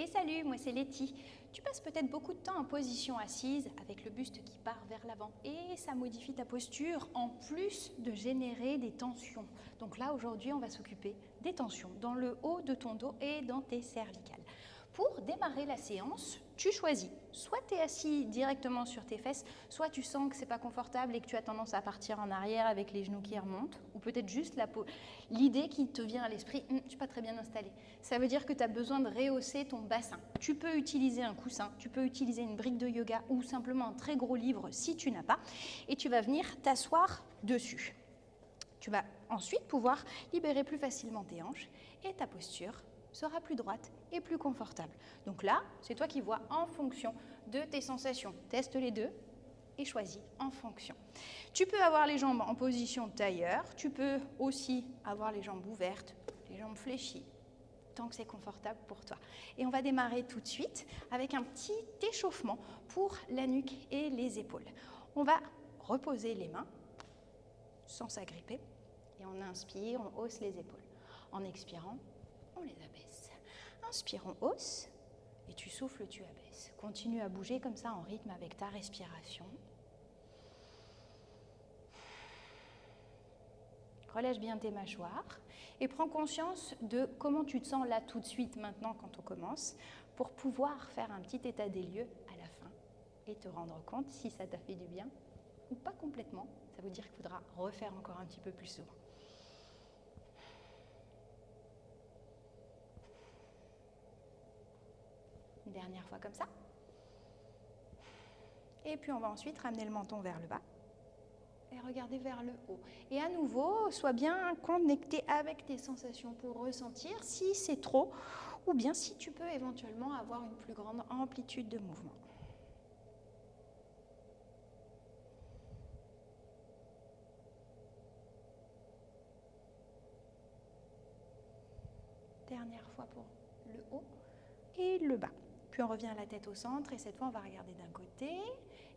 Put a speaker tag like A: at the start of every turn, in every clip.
A: Et salut, moi c'est Letty. Tu passes peut-être beaucoup de temps en position assise avec le buste qui part vers l'avant et ça modifie ta posture en plus de générer des tensions. Donc là aujourd'hui on va s'occuper des tensions dans le haut de ton dos et dans tes cervicales. Pour démarrer la séance, tu choisis. Soit tu es assis directement sur tes fesses, soit tu sens que c'est pas confortable et que tu as tendance à partir en arrière avec les genoux qui remontent, ou peut-être juste l'idée qui te vient à l'esprit, je ne suis pas très bien installée. Ça veut dire que tu as besoin de rehausser ton bassin. Tu peux utiliser un coussin, tu peux utiliser une brique de yoga ou simplement un très gros livre si tu n'as pas, et tu vas venir t'asseoir dessus. Tu vas ensuite pouvoir libérer plus facilement tes hanches et ta posture sera plus droite et plus confortable. Donc là, c'est toi qui vois en fonction de tes sensations. Teste les deux et choisis en fonction. Tu peux avoir les jambes en position tailleur, tu peux aussi avoir les jambes ouvertes, les jambes fléchies, tant que c'est confortable pour toi. Et on va démarrer tout de suite avec un petit échauffement pour la nuque et les épaules. On va reposer les mains sans s'agripper et on inspire, on hausse les épaules. En expirant, on les abaisse. Inspire, on hausse et tu souffles, tu abaisses. Continue à bouger comme ça en rythme avec ta respiration. Relâche bien tes mâchoires et prends conscience de comment tu te sens là tout de suite maintenant quand on commence pour pouvoir faire un petit état des lieux à la fin et te rendre compte si ça t'a fait du bien ou pas complètement. Ça veut dire qu'il faudra refaire encore un petit peu plus souvent. Une dernière fois comme ça. Et puis on va ensuite ramener le menton vers le bas et regarder vers le haut. Et à nouveau, sois bien connecté avec tes sensations pour ressentir si c'est trop ou bien si tu peux éventuellement avoir une plus grande amplitude de mouvement. Dernière fois pour le haut et le bas. Puis on revient à la tête au centre et cette fois on va regarder d'un côté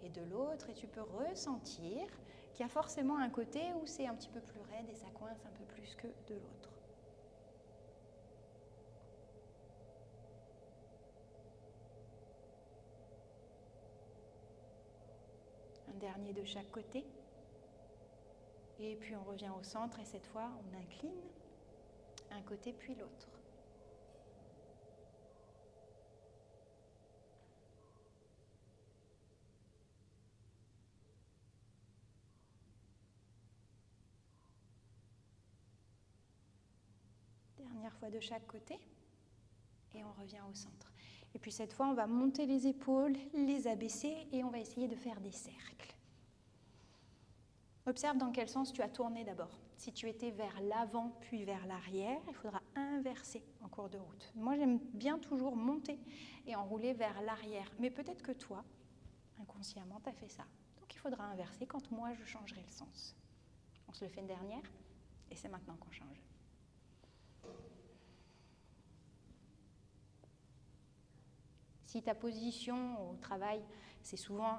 A: et de l'autre et tu peux ressentir qu'il y a forcément un côté où c'est un petit peu plus raide et ça coince un peu plus que de l'autre. Un dernier de chaque côté. Et puis on revient au centre et cette fois on incline un côté puis l'autre. Dernière fois de chaque côté et on revient au centre. Et puis cette fois on va monter les épaules, les abaisser et on va essayer de faire des cercles. Observe dans quel sens tu as tourné d'abord. Si tu étais vers l'avant puis vers l'arrière, il faudra inverser en cours de route. Moi, j'aime bien toujours monter et enrouler vers l'arrière. Mais peut-être que toi, inconsciemment, tu as fait ça. Donc, il faudra inverser quand moi, je changerai le sens. On se le fait une dernière et c'est maintenant qu'on change. Si ta position au travail, c'est souvent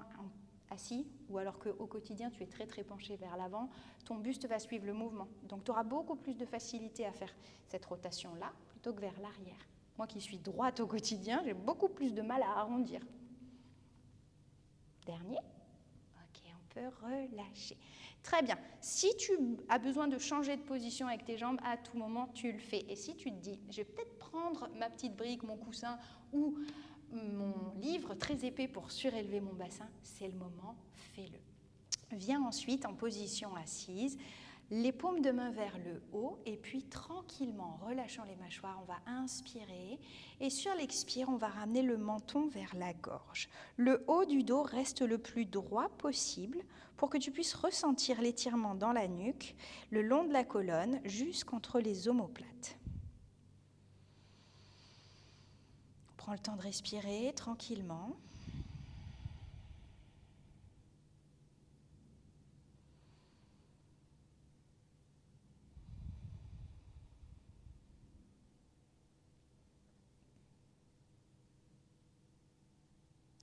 A: assis, ou alors qu'au quotidien, tu es très très penché vers l'avant, ton buste va suivre le mouvement. Donc tu auras beaucoup plus de facilité à faire cette rotation-là, plutôt que vers l'arrière. Moi qui suis droite au quotidien, j'ai beaucoup plus de mal à arrondir. Dernier. Ok, on peut relâcher. Très bien. Si tu as besoin de changer de position avec tes jambes, à tout moment, tu le fais. Et si tu te dis, je vais peut-être prendre ma petite brique, mon coussin, ou mon livre très épais pour surélever mon bassin, c'est le moment, fais-le. Viens ensuite en position assise, les paumes de main vers le haut et puis tranquillement, relâchant les mâchoires, on va inspirer et sur l'expire, on va ramener le menton vers la gorge. Le haut du dos reste le plus droit possible pour que tu puisses ressentir l'étirement dans la nuque, le long de la colonne, jusqu'entre les omoplates. Prends le temps de respirer tranquillement.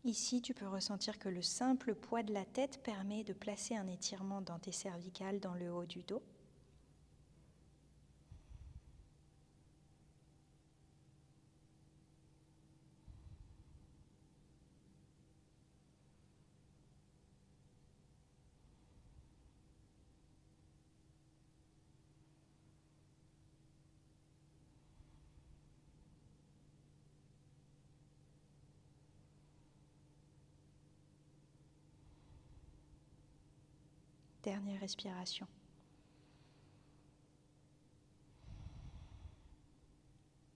A: Ici, tu peux ressentir que le simple poids de la tête permet de placer un étirement dans tes cervicales, dans le haut du dos. Dernière respiration.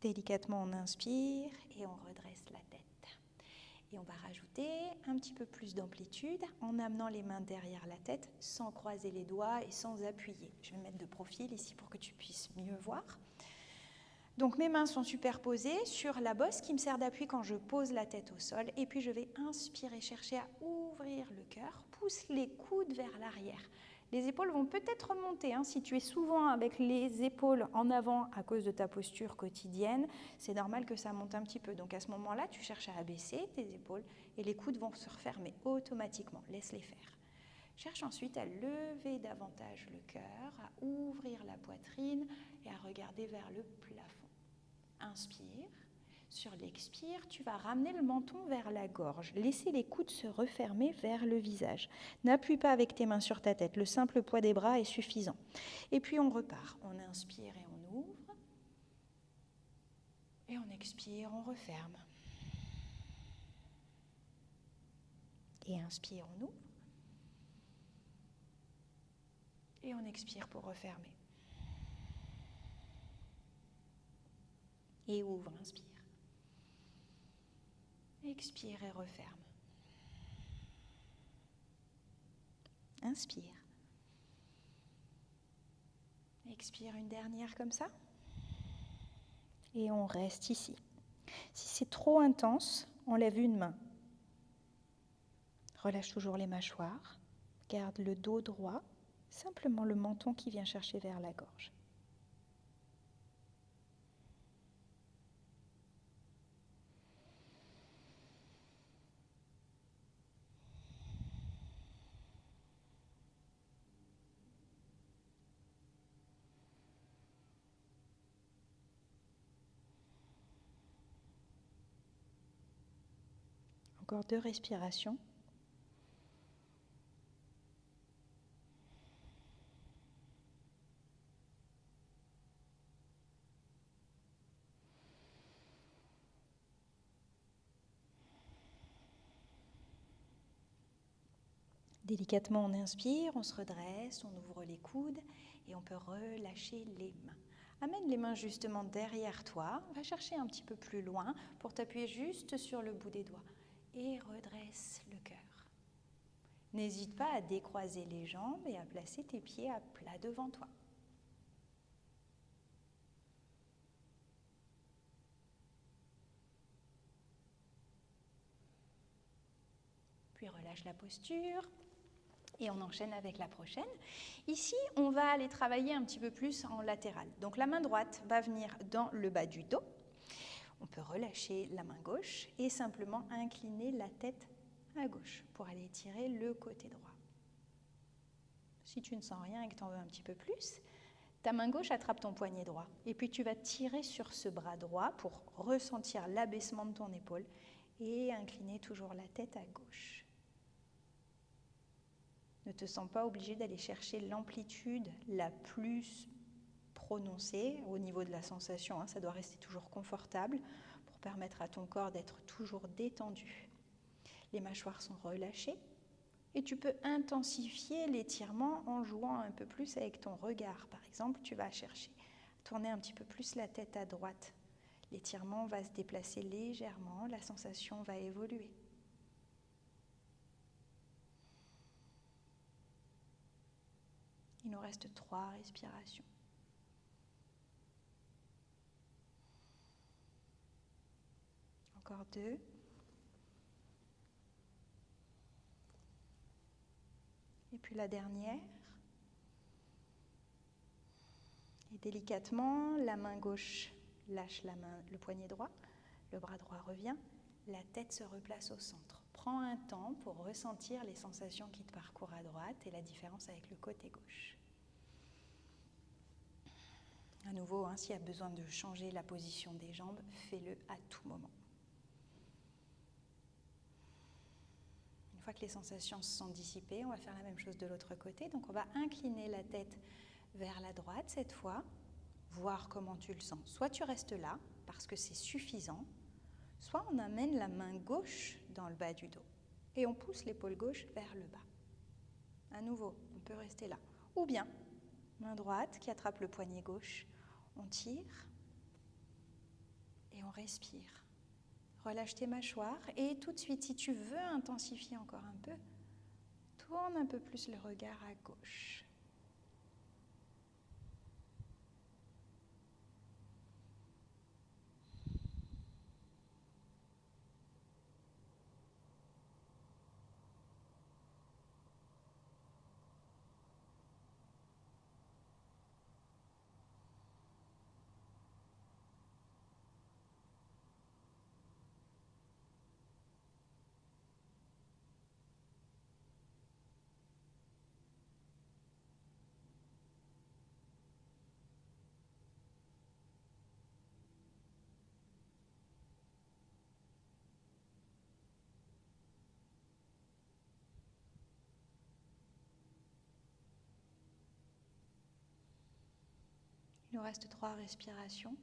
A: Délicatement, on inspire et on redresse la tête. Et on va rajouter un petit peu plus d'amplitude en amenant les mains derrière la tête sans croiser les doigts et sans appuyer. Je vais me mettre de profil ici pour que tu puisses mieux voir. Donc mes mains sont superposées sur la bosse qui me sert d'appui quand je pose la tête au sol. Et puis je vais inspirer, chercher à ouvrir le cœur. Pousse les coudes vers l'arrière. Les épaules vont peut-être remonter. Si tu es souvent avec les épaules en avant à cause de ta posture quotidienne, c'est normal que ça monte un petit peu. Donc à ce moment-là, tu cherches à abaisser tes épaules et les coudes vont se refermer automatiquement. Laisse-les faire. Cherche ensuite à lever davantage le cœur, à ouvrir la poitrine et à regarder vers le plafond. Inspire. Sur l'expire, tu vas ramener le menton vers la gorge. Laissez les coudes se refermer vers le visage. N'appuie pas avec tes mains sur ta tête. Le simple poids des bras est suffisant. Et puis on repart. On inspire et on ouvre. Et on expire, on referme. Et inspire, on ouvre. Et on expire pour refermer. Et ouvre, inspire. Expire et referme. Inspire. Expire une dernière comme ça. Et on reste ici. Si c'est trop intense, on lève une main. Relâche toujours les mâchoires. Garde le dos droit. Simplement le menton qui vient chercher vers la gorge. Encore 2 respirations. Délicatement, on inspire, on se redresse, on ouvre les coudes et on peut relâcher les mains. Amène les mains justement derrière toi, va chercher un petit peu plus loin pour t'appuyer juste sur le bout des doigts et redresse le cœur. N'hésite pas à décroiser les jambes et à placer tes pieds à plat devant toi. Puis relâche la posture. Et on enchaîne avec la prochaine. Ici, on va aller travailler un petit peu plus en latéral. Donc la main droite va venir dans le bas du dos. On peut relâcher la main gauche et simplement incliner la tête à gauche pour aller étirer le côté droit. Si tu ne sens rien et que tu en veux un petit peu plus, ta main gauche attrape ton poignet droit. Et puis tu vas tirer sur ce bras droit pour ressentir l'abaissement de ton épaule et incliner toujours la tête à gauche. Ne te sens pas obligé d'aller chercher l'amplitude la plus prononcée au niveau de la sensation. Ça doit rester toujours confortable pour permettre à ton corps d'être toujours détendu. Les mâchoires sont relâchées et tu peux intensifier l'étirement en jouant un peu plus avec ton regard. Par exemple, tu vas chercher à tourner un petit peu plus la tête à droite. L'étirement va se déplacer légèrement, la sensation va évoluer. Il nous reste 3 respirations. Encore 2. Et puis la dernière. Et délicatement, la main gauche lâche le poignet droit, le bras droit revient, la tête se replace au centre. Prends un temps pour ressentir les sensations qui te parcourent à droite et la différence avec le côté gauche. À nouveau, s'il y a besoin de changer la position des jambes, fais-le à tout moment. Une fois que les sensations se sont dissipées, on va faire la même chose de l'autre côté. Donc on va incliner la tête vers la droite cette fois, voir comment tu le sens. Soit tu restes là, parce que c'est suffisant, soit on amène la main gauche dans le bas du dos et on pousse l'épaule gauche vers le bas. À nouveau, on peut rester là. Ou bien, main droite qui attrape le poignet gauche. On tire et on respire. Relâche tes mâchoires et tout de suite, si tu veux intensifier encore un peu, tourne un peu plus le regard à gauche. Il nous reste 3 respirations.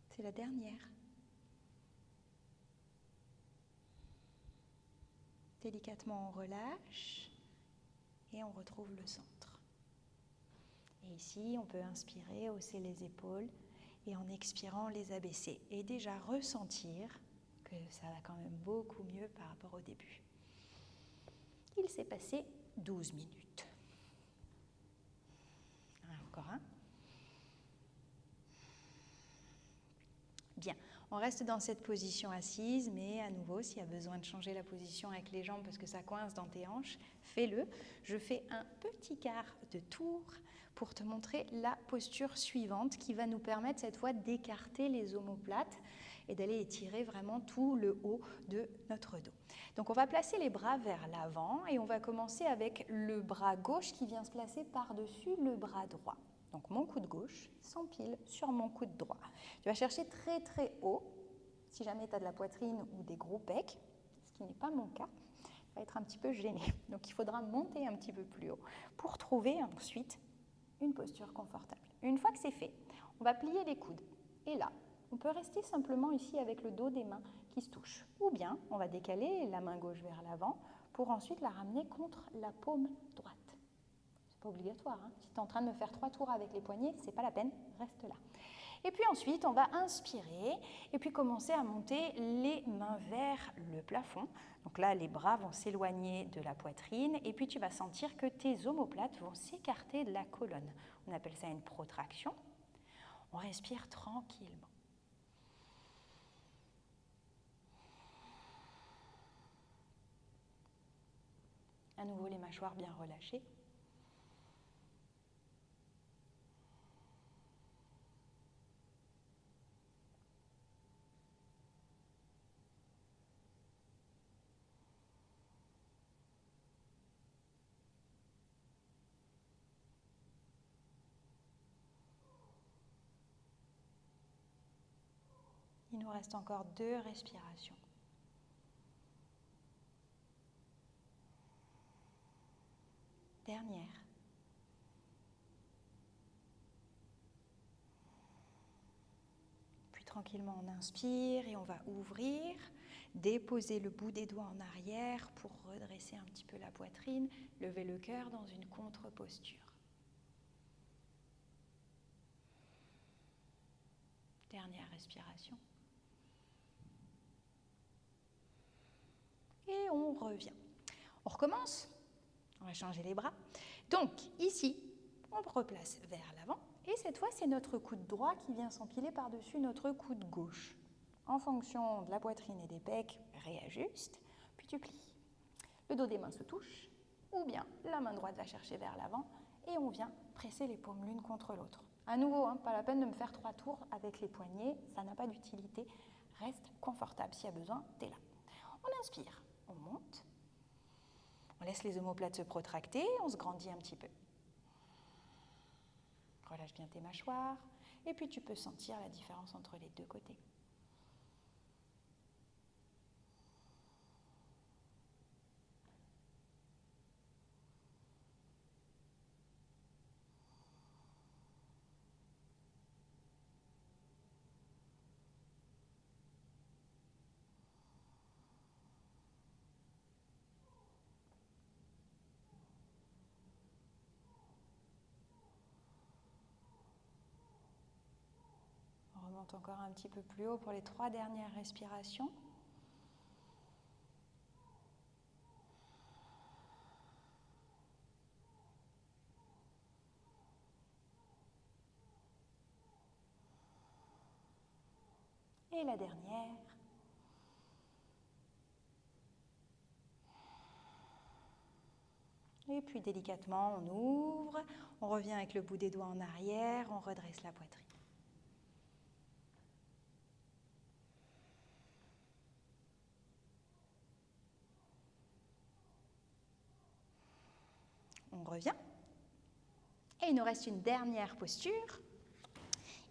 A: C'est la dernière. Délicatement, on relâche et on retrouve le centre. Et ici, on peut inspirer, hausser les épaules et en expirant, les abaisser. Et déjà ressentir que ça va quand même beaucoup mieux par rapport au début. Il s'est passé 12 minutes. Encore un. Bien, on reste dans cette position assise, mais à nouveau, s'il y a besoin de changer la position avec les jambes parce que ça coince dans tes hanches, fais-le. Je fais un petit quart de tour pour te montrer la posture suivante qui va nous permettre cette fois d'écarter les omoplates et d'aller étirer vraiment tout le haut de notre dos. Donc on va placer les bras vers l'avant et on va commencer avec le bras gauche qui vient se placer par-dessus le bras droit. Donc mon coude gauche s'empile sur mon coude droit. Tu vas chercher très très haut, si jamais tu as de la poitrine ou des gros pecs, ce qui n'est pas mon cas, tu vas être un petit peu gêné. Donc il faudra monter un petit peu plus haut pour trouver ensuite une posture confortable. Une fois que c'est fait, on va plier les coudes. Et là, on peut rester simplement ici avec le dos des mains qui se touchent. Ou bien, on va décaler la main gauche vers l'avant pour ensuite la ramener contre la paume droite. C'est pas obligatoire, hein. Si tu es en train de me faire 3 tours avec les poignets, c'est pas la peine, reste là. Et puis ensuite, on va inspirer et puis commencer à monter les mains vers le plafond. Donc là, les bras vont s'éloigner de la poitrine et puis tu vas sentir que tes omoplates vont s'écarter de la colonne. On appelle ça une protraction. On respire tranquillement. À nouveau, les mâchoires bien relâchées. Il nous reste encore 2 respirations. Dernière. Puis tranquillement, on inspire et on va ouvrir, déposer le bout des doigts en arrière pour redresser un petit peu la poitrine, lever le cœur dans une contre-posture. Dernière respiration. Et on revient. On recommence. On va changer les bras. Donc, ici, on replace vers l'avant. Et cette fois, c'est notre coude droit qui vient s'empiler par-dessus notre coude gauche. En fonction de la poitrine et des pecs, réajuste, puis tu plies. Le dos des mains se touche, ou bien la main droite va chercher vers l'avant et on vient presser les paumes l'une contre l'autre. À nouveau, pas la peine de me faire 3 tours avec les poignets, ça n'a pas d'utilité. Reste confortable, s'il y a besoin, t'es là. On inspire, on monte, on laisse les omoplates se protracter, on se grandit un petit peu. Relâche bien tes mâchoires et puis tu peux sentir la différence entre les deux côtés. remonte encore un petit peu plus haut pour les 3 dernières respirations. Et la dernière. Et puis délicatement, on ouvre, on revient avec le bout des doigts en arrière, on redresse la poitrine. On revient. Et il nous reste une dernière posture.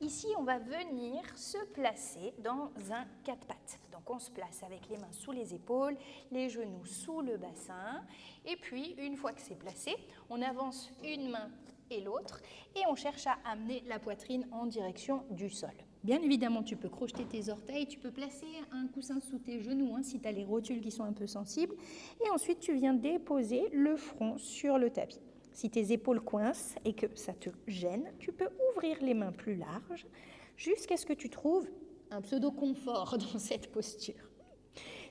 A: Ici, on va venir se placer dans un 4 pattes. Donc, on se place avec les mains sous les épaules, les genoux sous le bassin. Et puis, une fois que c'est placé, on avance une main et l'autre et on cherche à amener la poitrine en direction du sol. Bien évidemment, tu peux crocheter tes orteils, tu peux placer un coussin sous tes genoux si tu as les rotules qui sont un peu sensibles. Et ensuite, tu viens déposer le front sur le tapis. Si tes épaules coincent et que ça te gêne, tu peux ouvrir les mains plus larges jusqu'à ce que tu trouves un pseudo-confort dans cette posture.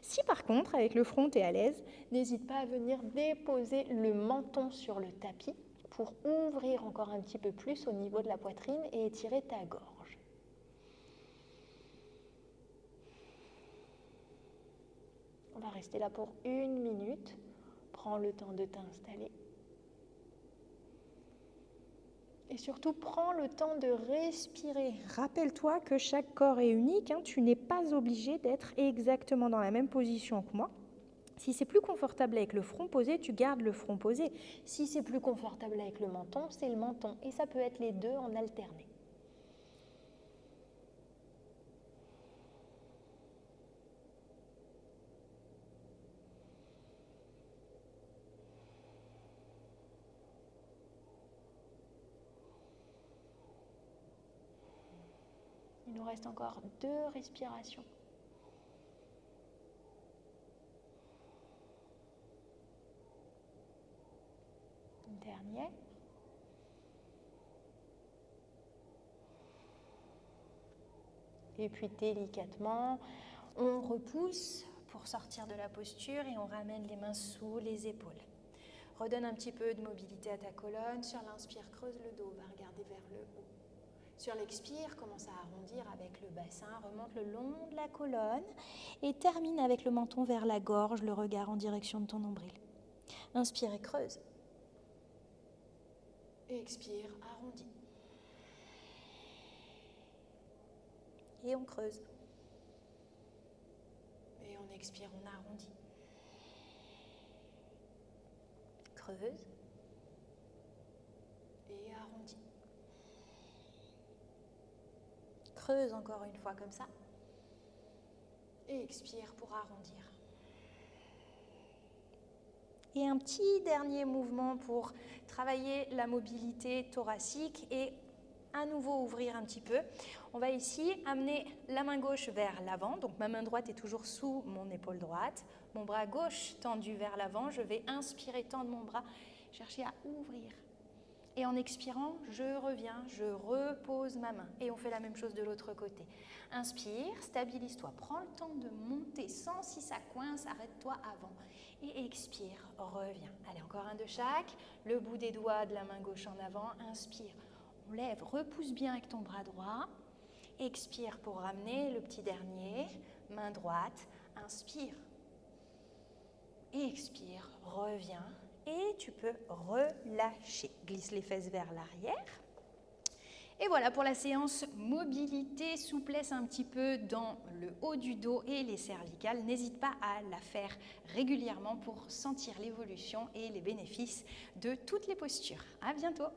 A: Si par contre, avec le front, tu es à l'aise, n'hésite pas à venir déposer le menton sur le tapis pour ouvrir encore un petit peu plus au niveau de la poitrine et étirer ta gorge. On va rester là pour 1 minute. Prends le temps de t'installer. Et surtout, prends le temps de respirer. Rappelle-toi que chaque corps est unique. Tu n'es pas obligé d'être exactement dans la même position que moi. Si c'est plus confortable avec le front posé, tu gardes le front posé. Si c'est plus confortable avec le menton, c'est le menton. Et ça peut être les deux en alterné. Il nous reste encore 2 respirations. Une dernière. Et puis délicatement, on repousse pour sortir de la posture et on ramène les mains sous les épaules. Redonne un petit peu de mobilité à ta colonne. Sur l'inspire, creuse le dos, va regarder vers le haut. Sur l'expire, commence à arrondir avec le bassin, remonte le long de la colonne et termine avec le menton vers la gorge, le regard en direction de ton nombril. Inspire et creuse. Et expire, arrondis. Et on creuse. Et on expire, on arrondit. Creuse. Et arrondis. Creuse encore une fois comme ça. Et expire pour arrondir. Et un petit dernier mouvement pour travailler la mobilité thoracique et à nouveau ouvrir un petit peu. On va ici amener la main gauche vers l'avant. Donc ma main droite est toujours sous mon épaule droite. Mon bras gauche tendu vers l'avant. Je vais inspirer, tendre mon bras, chercher à ouvrir. Et en expirant, je reviens, je repose ma main. Et on fait la même chose de l'autre côté. Inspire, stabilise-toi. Prends le temps de monter sans si ça coince, arrête-toi avant. Et expire, reviens. Allez, encore un de chaque. Le bout des doigts de la main gauche en avant. Inspire, on lève, repousse bien avec ton bras droit. Expire pour ramener le petit dernier. Main droite, inspire. Et expire, reviens. Et tu peux relâcher. Glisse les fesses vers l'arrière. Et voilà pour la séance mobilité, souplesse un petit peu dans le haut du dos et les cervicales. N'hésite pas à la faire régulièrement pour sentir l'évolution et les bénéfices de toutes les postures. À bientôt.